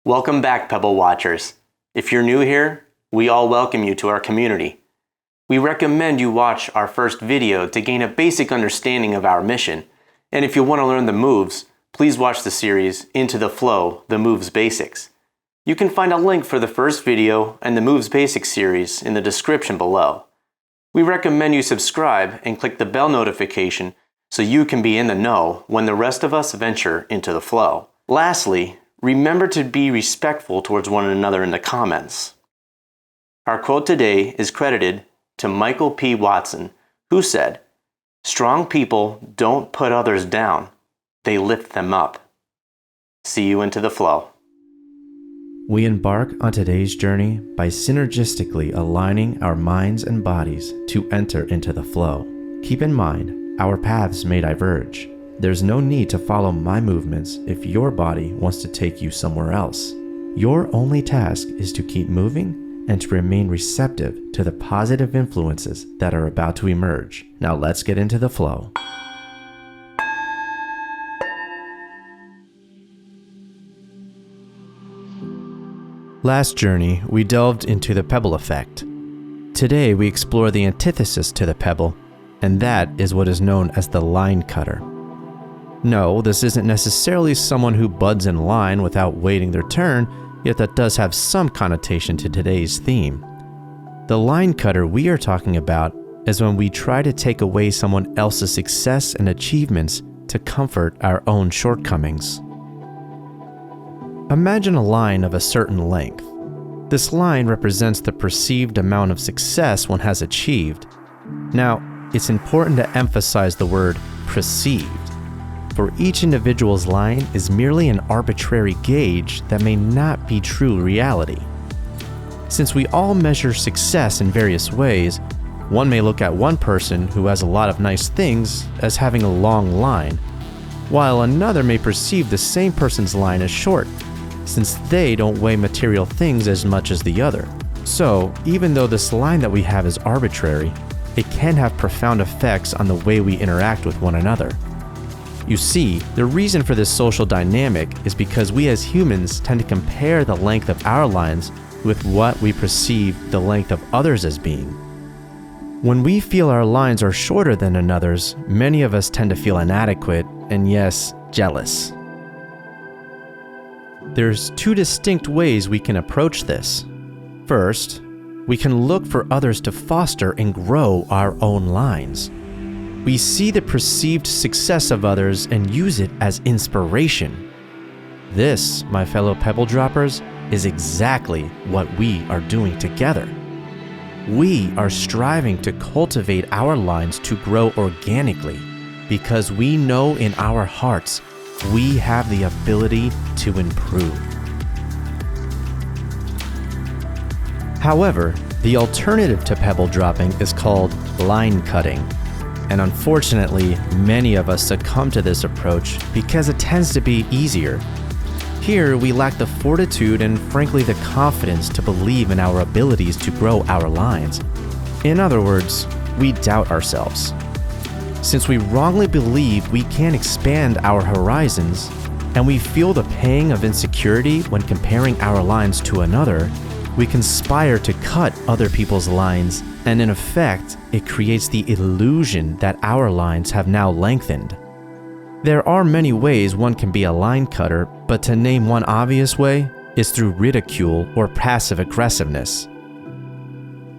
Welcome back, Pebble Watchers. If you're new here, we all welcome you to our community. We recommend you watch our first video to gain a basic understanding of our mission. And if you want to learn the moves, please watch the series Into the FLo, The Moves Basics. You can find a link for the first video and the Moves Basics series in the description below. We recommend you subscribe and click the bell notification so you can be in the know when the rest of us venture into the flow. Lastly, remember to be respectful towards one another in the comments. Our quote today is credited to Michael P. Watson, who said, "Strong people don't put others down, they lift them up." See you into the flow. We embark on today's journey by synergistically aligning our minds and bodies to enter into the flow. Keep in mind, our paths may diverge. There's no need to follow my movements if your body wants to take you somewhere else. Your only task is to keep moving and to remain receptive to the positive influences that are about to emerge. Now let's get into the flow. Last journey, we delved into the pebble effect. Today, we explore the antithesis to the pebble, and that is what is known as the line cutter. No, this isn't necessarily someone who buds in line without waiting their turn, yet that does have some connotation to today's theme. The line cutter we are talking about is when we try to take away someone else's success and achievements to comfort our own shortcomings. Imagine a line of a certain length. This line represents the perceived amount of success one has achieved. Now, it's important to emphasize the word perceived. For each individual's line is merely an arbitrary gauge that may not be true reality. Since we all measure success in various ways, one may look at one person who has a lot of nice things as having a long line, while another may perceive the same person's line as short, since they don't weigh material things as much as the other. So, even though this line that we have is arbitrary, it can have profound effects on the way we interact with one another. You see, the reason for this social dynamic is because we as humans tend to compare the length of our lines with what we perceive the length of others as being. When we feel our lines are shorter than another's, many of us tend to feel inadequate and, yes, jealous. There's two distinct ways we can approach this. First, we can look for others to foster and grow our own lines. We see the perceived success of others and use it as inspiration. This, my fellow pebble droppers, is exactly what we are doing together. We are striving to cultivate our lines to grow organically because we know in our hearts we have the ability to improve. However, the alternative to pebble dropping is called line cutting. And unfortunately, many of us succumb to this approach because it tends to be easier. Here, we lack the fortitude and frankly the confidence to believe in our abilities to grow our lines. In other words, we doubt ourselves. Since we wrongly believe we can't expand our horizons, and we feel the pang of insecurity when comparing our lines to another, we conspire to cut other people's lines, and in effect, it creates the illusion that our lines have now lengthened. There are many ways one can be a line cutter, but to name one obvious way is through ridicule or passive aggressiveness.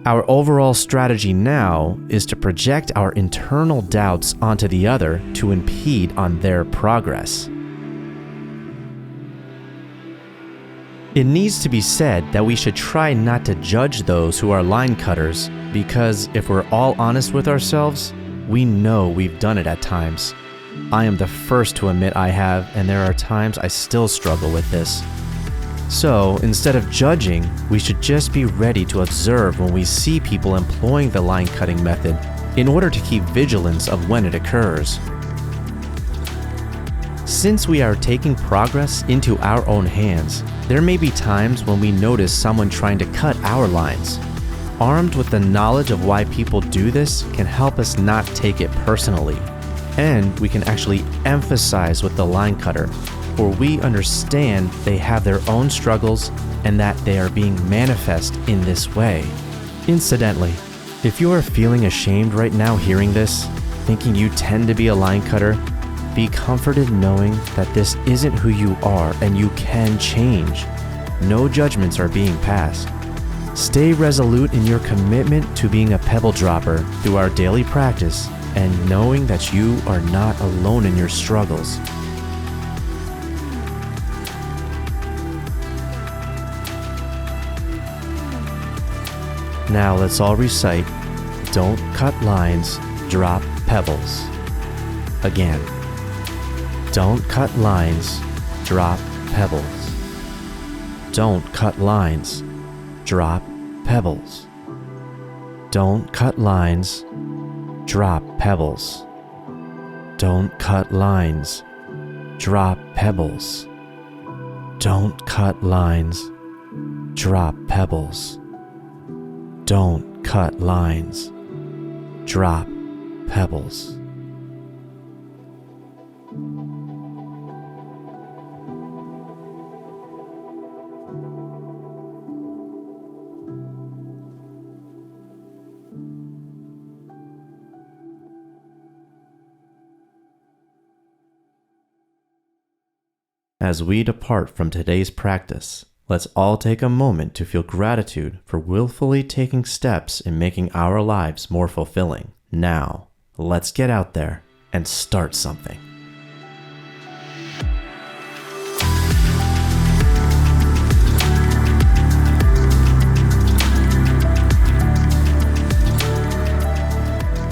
Our overall strategy now is to project our internal doubts onto the other to impede on their progress. It needs to be said that we should try not to judge those who are line cutters because if we're all honest with ourselves, we know we've done it at times. I am the first to admit I have, and there are times I still struggle with this. So, instead of judging, we should just be ready to observe when we see people employing the line cutting method in order to keep vigilance of when it occurs. Since we are taking progress into our own hands, there may be times when we notice someone trying to cut our lines. Armed with the knowledge of why people do this can help us not take it personally. And we can actually emphasize with the line cutter, for we understand they have their own struggles and that they are being manifest in this way. Incidentally, if you are feeling ashamed right now hearing this, thinking you tend to be a line cutter, be comforted knowing that this isn't who you are and you can change. No judgments are being passed. Stay resolute in your commitment to being a pebble dropper through our daily practice and knowing that you are not alone in your struggles. Now let's all recite, "Don't cut lines, drop pebbles." Again, don't cut lines, drop pebbles. Don't cut lines, drop pebbles. Don't cut lines, drop pebbles. Don't cut lines, drop pebbles. Don't cut lines, drop pebbles. Don't cut lines, drop pebbles. As we depart from today's practice, let's all take a moment to feel gratitude for willfully taking steps in making our lives more fulfilling. Now, let's get out there and start something.